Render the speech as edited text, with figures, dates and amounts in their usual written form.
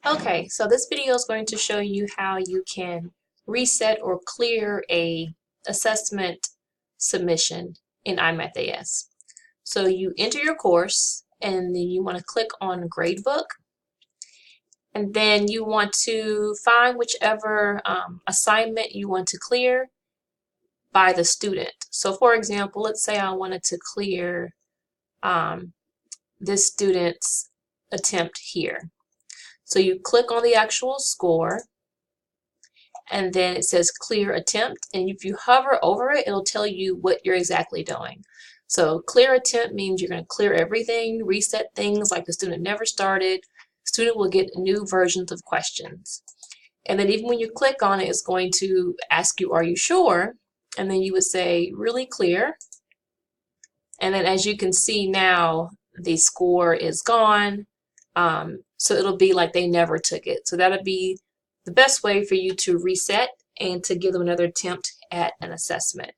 Okay, so this video is going to show you how you can reset or clear a assessment submission in IMathAS. So you enter your course and then you want to click on Gradebook, and then you want to find whichever assignment you want to clear by the student. So for example, let's say I wanted to clear this student's attempt here. So you click on the actual score, and then it says clear attempt, and if you hover over it, it'll tell you what you're exactly doing. So clear attempt means you're going to clear everything, reset things like the student never started. Student will get new versions of questions. And then even when you click on it, it's going to ask you, are you sure? And then you would say really clear. And then as you can see now, the score is gone. So it'll be like they never took it. So that'll be the best way for you to reset and to give them another attempt at an assessment.